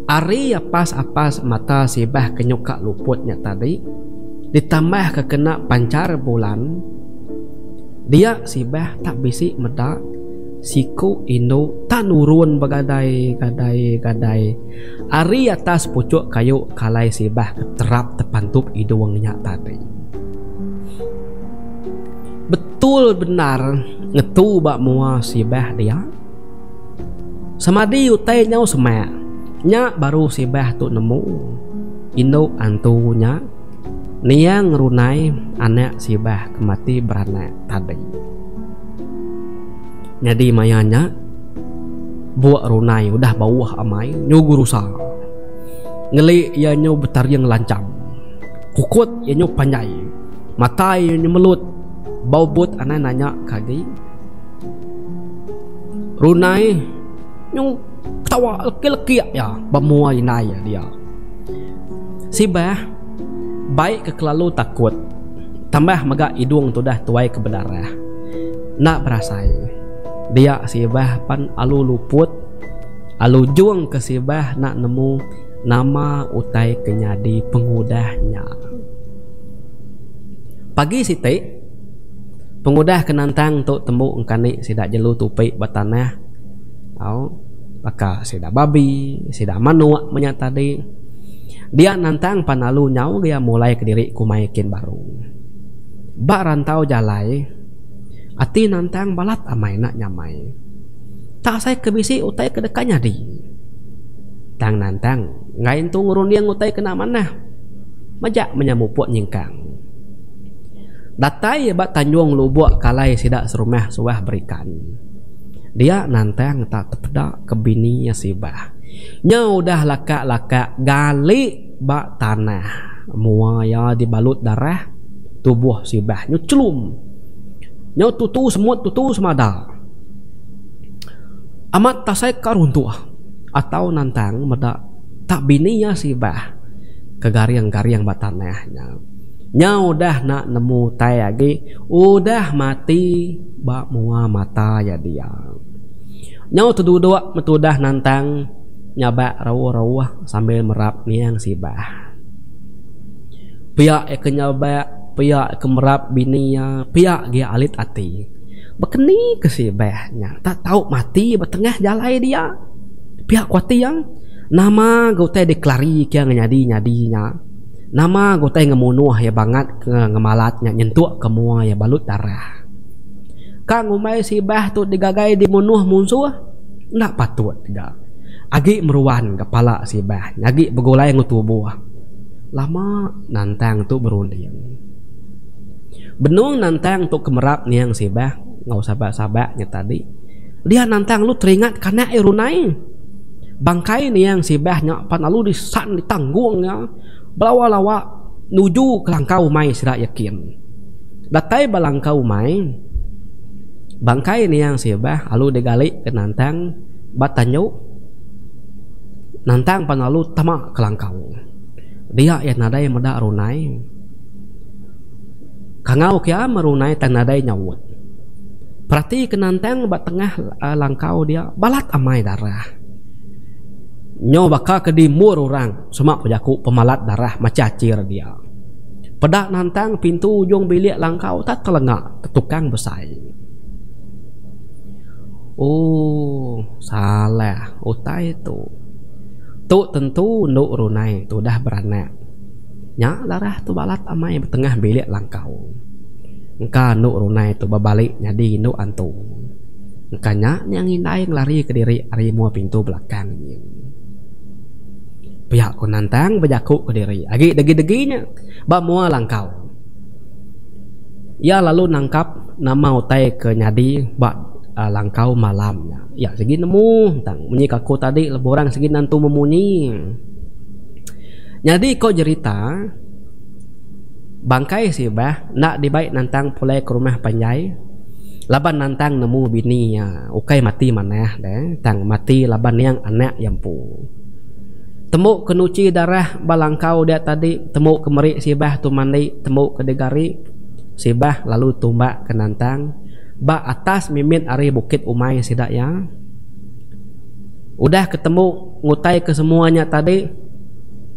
ari apas mata si bah kenyuka luputnya tadi ditambah kekena pancar bulan dia si bah tak bisi medak siku inu tak nurun begadai gadai ari atas pucuk kayu kalai si bah terap tepantup hidungnya tadi betul benar ngetu bak mua si bah dia samadi utai nyau semak nya baru si bah tu nemu inu antunya niang runai anak si bah kemati beranak tadi jadi mayanya buat runai udah bawah amai nyugu rusa ngeli ya nyu betar yang lancam kukut ya nyu panjai mata ya nyu melut bau but anak nanya kagi runai nyung ketawa leki-leki ya bamua inai ya dia si bah baik kekelalu takut tambah maga hidung tu dah tuai ke berdarah nak berasai dia si bah pan alu luput alu juang ke si bah nak nemu nama utai kenyadi pengudahnya pagi si te pengudah kenantang untuk temu engkani sidak jelu tupi batanah au Maka sida babi, sida manuk menyatadi. Dia nantang panalu nyau dia mulai ke diri kumaikin baru. Bak rantau jalai, ati nantang balat amai nak nyamai. Tak saya kebisi utai kedekanya di. Tang nantang, ngain tu ngurun dia ngutai kena mana? Majak menyamupuk nyingkang. Datai bak tanjung lubuk kalai sidak serumah suah berikan. Dia nantang tak terpedak ke bini sibah. Nyau dah lakak-lakak gali bak tanah. Mua ya dibalut darah tubuh sibah. Nyau celum. Nyau tutu semut tutu semada. Amat tasai karuntuh. Atau nantang medak tak bini ya sibah. Kegariang-gariang bak tanahnya. Nyau dah nak nemu tai lagi. Udah mati bak mua mata ya dia. Nyau tuduk metudah nantang nyabak rawah-rawah sambil merap niang sibah. Piak ke nyabak, piak ke merap bininya, piak dia alit ati. Bekeni ke sibahnya, tak tahu mati bertengah jalai dia. Piak kuati yang nama gotai deklari kia nyadi-nyadinya. Nama gotai ngemunuh ya banget ke ngemalatnya nyentuk ke mua ya balut darah. Kang umai sibah tu digagai dimunuh musuh nak patut tidak. Agi meruan kepala sibah, agi begulai ngutubuh. Lama nantang tu berunding. Benung nantang tu kemerap niang sibah, ngau sabak-sabaknya tadi. Dia nantang lu teringat karena irunai. Bangkai niang sibahnya panalu disan ditanggungnya. Belawa-lawa nuju ke langkau mai sirak yakin. Datai balangkau mai. Bangkai ni yang sibah alu digali ke nantang batanyo. Nantang panalu tamak kelangkau. Dia yang nadai medak runai. Kangau kia merunai tang nadai nyawut. Perhati ke nantang bat tengah langkau dia balat amai darah. Nyo baka ke dimur orang semak pujaku pemalat darah macacir dia. Pedak nantang pintu ujung bilik langkau tak telengak tetukang besai. Oh, salah. Utai tu. Tu tentu nuk runai tu dah beranak. Nyak darah tu balat amai bertengah bilik langkau. Engka nuk runai tu berbalik jadi nuk antu. Engka nyak yang indai lari ke diri ari mua pintu belakang ni. Pihak ku nantang berjakuk ke diri. Agi degi-deginya bak mua langkau. Ya lalu nangkap nama utai ke nyadi bak langkau malamnya. Ya segi nemu tang munyi kaku tadi leborang segi nantu memunyi. Jadi kau cerita bangkai sibah nak dibaik nantang pulai ke rumah panjai. Laban nantang nemu bini ya ukai mati manah deh. Tang mati laban yang anak yang pu. Temu kenuci darah balangkau dia tadi. Temu kemerik sibah tu mandi. Temu ke degari sibah lalu tumbak ke nantang. Ba atas mimit ari bukit umai sidak ya. Udah ketemu ngutai ke semuanya tadi.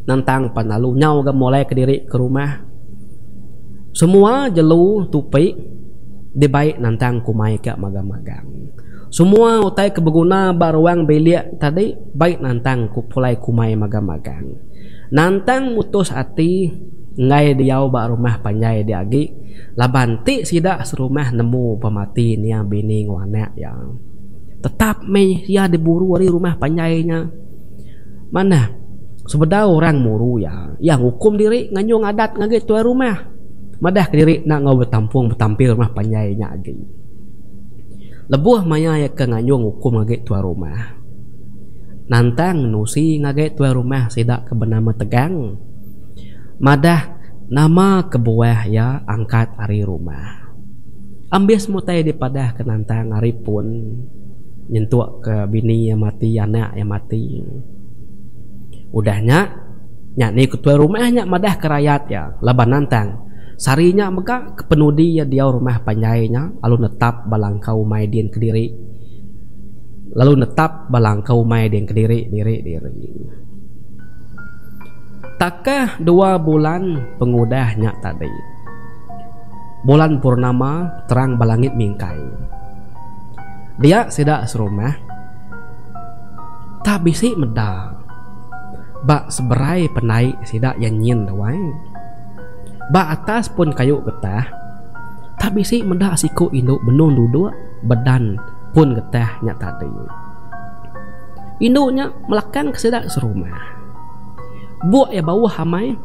Nantang panalu nyau ga mulai ke diri ke rumah. Semua jelu tupi dibaik nantang kumai ke magang-magang. Semua utai ke berguna baruang belia tadi baik nantang kupulai kumai magang-magang. Nantang mutus hati ngai diau ba rumah panjai diagi. Labanti sidak serumah nemu pemati ni yang bini ngwanak ya. Tetap mei ya diburu dari rumah panjainya. Mana? Sebeda orang muru ya. Yang hukum diri nganjung adat ngaget tuai rumah. Madah ke diri nak ngau bertampil rumah panjainya agi. Lebuh maya ya ke nganjung hukum ngaget tuai rumah. Nantang nusi ngaget tuai rumah sidak ke bernama tegang. Madah nama kebuah ya angkat ari rumah. Ambias mutai dipadah ke nantang ari pun nyentuk ke bini yang mati anak yang mati. Udahnya nyak ni ketua rumahnya madah ke rakyat ya. Laban nantang sarinya maka kepenudi ya dia rumah panjainya lalu netap balangkau maidin ke diri. Lalu netap balangkau maidin ke diri. Takkah 2 bulan pengudahnya tadi. Bulan purnama terang balangit mingkai. Dia sidak serumah. tak bisik meda bak seberai penai sidak yang nyin dawai bak atas pun kayu getah tak bisik meda siku induk benung duduk badan pun getah nya tadi induknya melakang ke sidak serumah buat ya bawah hamai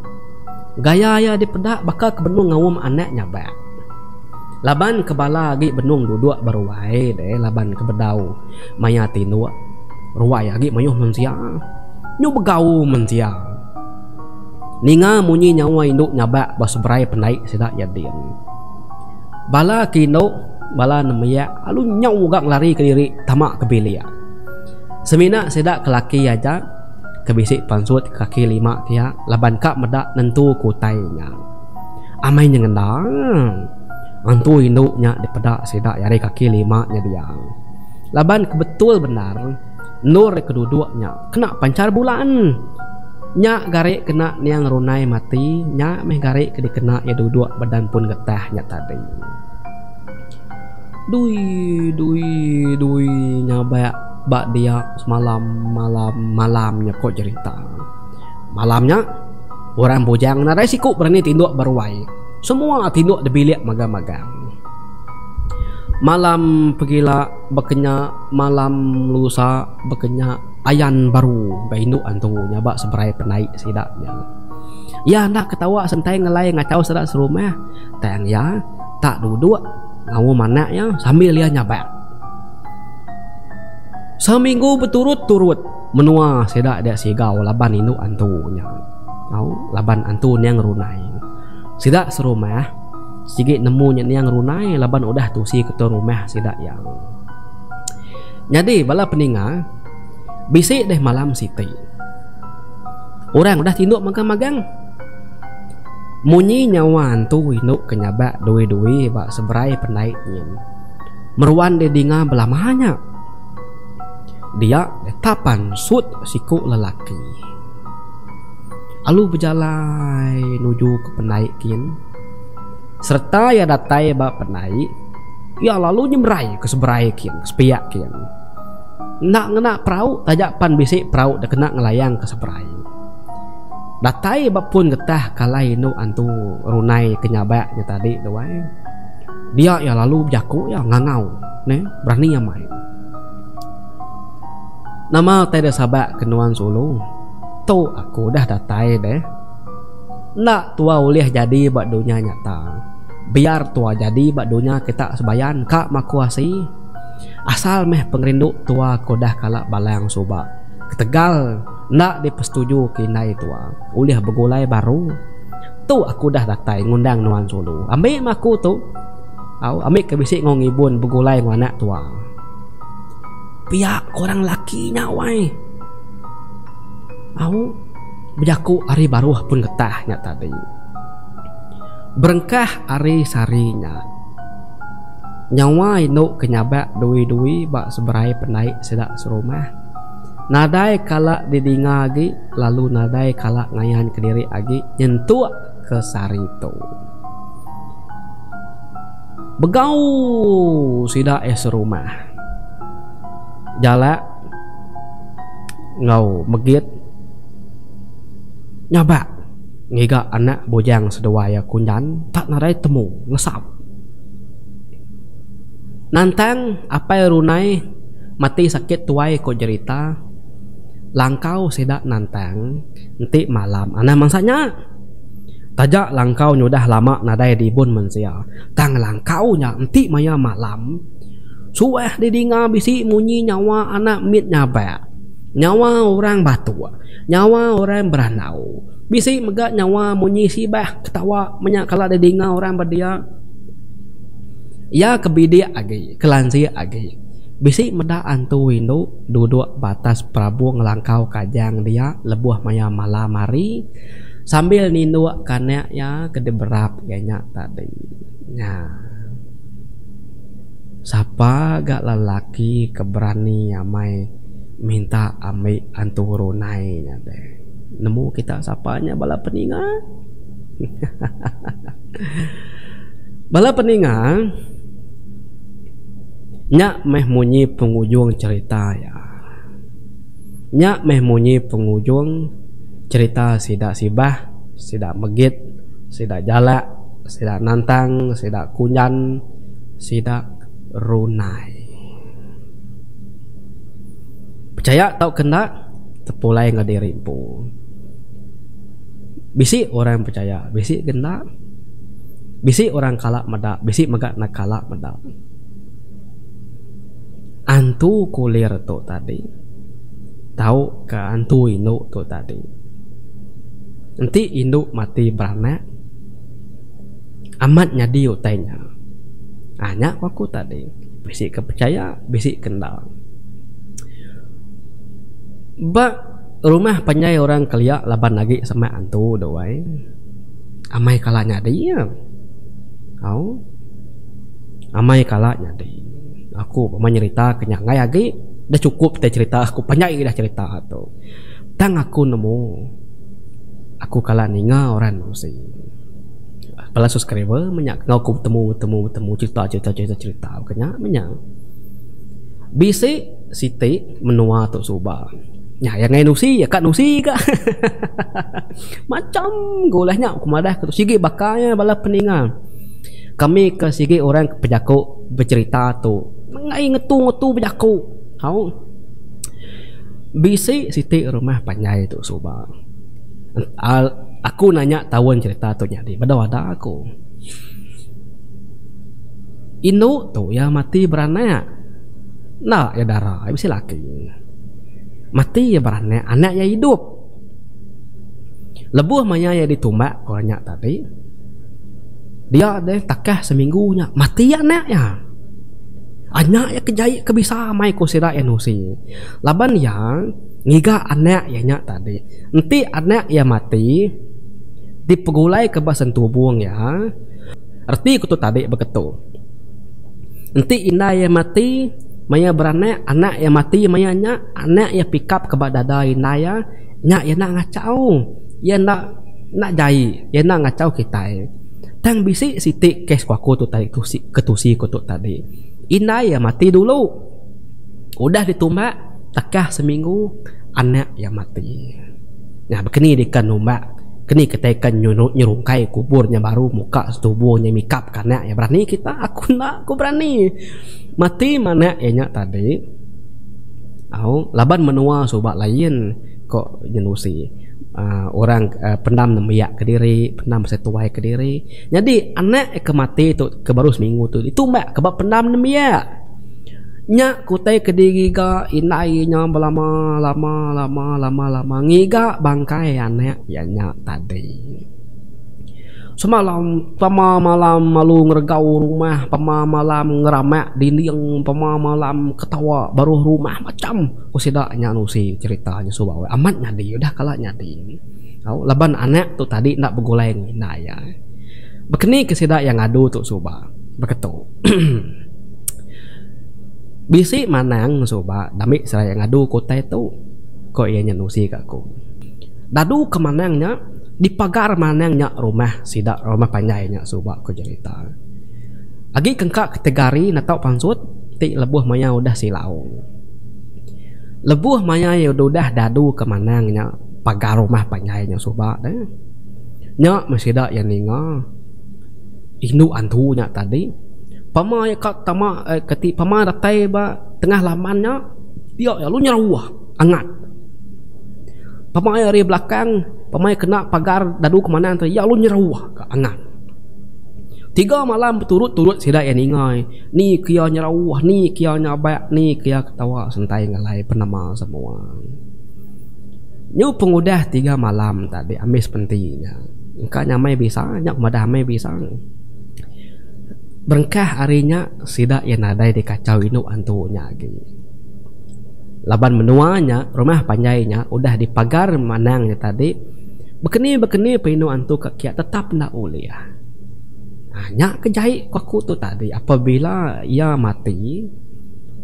gaya ya di pedak bakal ke benung ngawum anaknya bak laban kebala lagi benung duduk berwai deh laban ke bedau maya tinu ruai lagi mayuh mensia nyu begau mensia ninga munyi nyawa induk nyabak basberai penai sidak yadin bala kino bala nemaya alu nyau gak lari ke diri tamak ke bilia semina sidak kelaki aja kebisik pansut kaki lima kia laban kak medak nentu kutainya amai nyengendang antu induknya di pedak sidak yari kaki lima nya dia laban kebetul benar nur keduduknya kena pancar bulan nya garik kena niang runai mati nya meh garik kedi kena ya duduk badan pun getahnya tadi dui nya bak dia semalam malamnya kok cerita malamnya orang bujang na resiko berani tinduk berwai semua tinduk di bilik magang-magang malam pergilah bekenya malam lusa bekenya ayan baru gainduk antu nyabak seberai penai sidaknya ya nak ketawa sentai ngelai ngacau sedak serumah tang ya tak duduk ngawu mana ya sambil dia nyabak seminggu berturut-turut menua sedak dia sigau laban induk antunya tahu laban antu yang runai sidak serumah sedikit nemu yang runai laban udah tusi ke rumah sidak yang jadi bala peninga bisik deh malam siti orang udah tinduk magang-magang munyi nyawa antu induk kenyabak dui bak seberai penaiknya meruan dedinga belamanya dia tapan sut siku lelaki alu berjalan nuju ke penaikin serta ya datai bak penaik ya lalu nyemrai ke seberai kin sepiak kin nak ngena perahu tajapan bisik perahu dah kena ngelayang ke seberai datai bak pun getah kalai nu antu runai kenyabaknya tadi doai dia ya lalu jaku ya ngangau ne berani ya main nama tadi sabak kenuan Solo tu aku dah datai deh nak tua ulih jadi bak dunia nyata biar tua jadi bak dunia kita sebayan kak makuasi asal meh pengerinduk tua kodah kalak balang soba ketegal nak dipersetuju kinai tua ulih begulai baru tu aku dah datai ngundang nuan Solo ambil maku tu ambil kebisik ngibun begulai anak tua pihak orang lakinya wai berjaku hari baru pun getahnya tadi berengkah hari sarinya nyawa induk kenyabak dui bak seberai penaik sedak serumah nadai kalak didinga agi lalu nadai kalak ngayan ke diri agi nyentuh ke sari tu begau sidak serumah jalak ngau megit nyabak ngiga anak bojang sedewaya kunyan tak narai temu ngesap nantang apa runai mati sakit tuai ko cerita langkau sedak nantang nanti malam anak mangsanya tajak langkau nyudah lama nadai dibun mensia tang langkaunya nanti maya malam suah didinga bisi munyi nyawa anak mit nyabak nyawa orang batu nyawa orang beranau bisi megak nyawa munyi sibah ketawa menyak kala didinga orang berdia ya kebidik agi kelansi agi bisi meda antu windu duduk batas prabu ngelangkau kajang dia lebuh maya malam hari sambil ninduk kanek ya gede berap kayaknya tadi ya siapa gak lelaki keberani amai minta ambil antu runai deh nemu kita sapanya bala peninga bala peninga nyak meh munyi penghujung cerita ya Nya meh munyi penghujung cerita sidak sibah, sidak megit, sidak jalak, sidak nantang, sidak kunyan, sidak runai. Percaya tau kena tepulai ngadirimpu. Bisi orang percaya, bisi kena, bisi orang kalak medak, bisi megak nak kalak medak. Antu kulir tu tadi, tahu ke antu induk tu tadi. Nanti induk mati beranak, amat nyadi utainya. Hanya aku tadi, bisi kepercaya, bisi kena. Bak rumah panjai orang kelia laban lagi sama antu doai. Amai kalaknya dia. Au. Amai kalaknya dia. Aku pemain cerita kenyangai lagi. Dah cukup teh cerita aku panjai dah cerita tu. Tang aku nemu. Aku kalak ninga orang nusi. Pala subscriber menyak ngau temu cerita kenya menyak. Bisi Siti menua tu subah. Ya yang ngai nusi ya kak nusi kak. Macam golahnya aku madah ke sigi bakanya bala peningan. Kami ke sigi orang pejaku bercerita tu. Ngai ngetu pejaku. Hau. Bisi Siti rumah panjai tu subah. Aku nanya tawon cerita tu nyadi. Bada aku. Induk tu ya mati beranak. Nah ya darah bisa laki. Mati ya beranak, anak ya hidup. Lebuh maya ya ditumbak koranya tadi. Dia deh takah seminggunya mati ya anak ya. Anak ya kejai kebisa mai ko sira enusi. Laban yang ngiga anak ya nyak tadi. Nanti anak ya mati dipegulai ke basan tubuh ya. Arti kutu tadi begitu. Nanti indah ya mati maya beranak anak yang mati maya nya anak ya pick up ke dada inaya nya ya nak ngacau ya nak jai ya nak ngacau kita tang bisi Siti kes aku tu tadi ketusi kutu tadi inaya mati dulu udah ditumbak takah seminggu anak yang mati. Nah begini dikan numbak kini ketekan nyerungkai kuburnya baru muka tubuhnya mikap karena ya berani kita aku berani mati mana enya tadi au laban menua sobat lain kok jenusi orang pendam nemiak ke diri pendam setuai ke diri jadi anak ke mati tu ke baru seminggu tu itu mbak kebab pendam nemiak nya kutai ke diri ga inai nya lama ngiga bangkai anak ya nya tadi. Semalam pama malam malu ngergau rumah, pama malam ngeramak dinding, pama malam ketawa baru rumah macam usidaknya nusi ceritanya subawa amat nyadi udah kalah nyadi. Tahu laban anak tu tadi nak beguleng naya. Bekeni kesidak yang ngadu tu suba begitu. Bisi manang suba dami seraya ngadu kota itu kok ia nyenusi kaku. Dadu kemanangnya di pagar manangnya rumah sidak rumah panjainya suba ko cerita. Agi kengkak kategori natau pansut ti lebuh maya udah silau. Lebuh maya ya udah dadu kemanangnya pagar rumah panjainya suba deh. Nya mesidak yang ninga indu antunya tadi. Pama ya kat tama keti pama datai ba tengah lamannya dia ya lu nyerawah angat. Pama ya di belakang pama kena pagar dadu kemana tu ya lu nyerawah ka angat. 3 malam berturut-turut sida yang ingai ni kia nyerawah ni kia nyabak ni kia ketawa sentai ngalai penama semua. Nyu pengudah 3 malam tadi amis pentingnya. Engka nyamai bisa nyak madah mai bisa. Berkah harinya sida yang nadai dikacau inu antunya lagi. Laban menuanya rumah panjainya udah dipagar manangnya tadi. Bekeni pinu antu kakia tetap nak uliah. Hanya kejai aku tu tadi apabila ia mati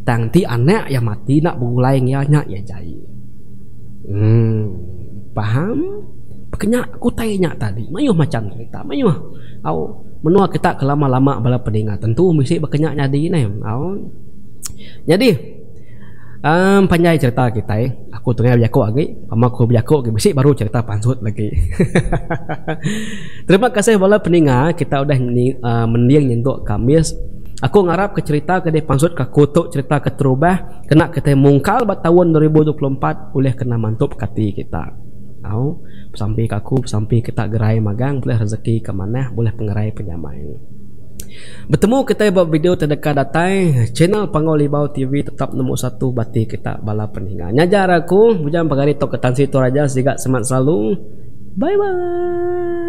tangti anak yang mati nak berulai ya nyak ya jai. Paham? Bekenya aku tanya tadi mayuh macam cerita mayuh. Au menua kita kelama-lama bala pendengar tentu mesti berkenyak jadi ni. Jadi Panjang cerita kita aku tengah berjaku lagi sama aku berjaku lagi besi baru cerita pansut lagi. Terima kasih bola peninggal kita udah mendiang nyentuk Kamis. Aku ngarap ke cerita ke pansut ke kutuk cerita ke terubah kena kita mungkal bat tahun 2024 boleh kena mantup kati kita. Sampai kaku sampai kita gerai magang boleh rezeki ke mana boleh pengerai penyamain. Bertemu kita buat video terdekat datai channel Pangolibau TV tetap nomor 1 bati kita bala peninggal. Nyajar aku bujang pagari tok ketan situ raja siga semangat selalu. Bye bye.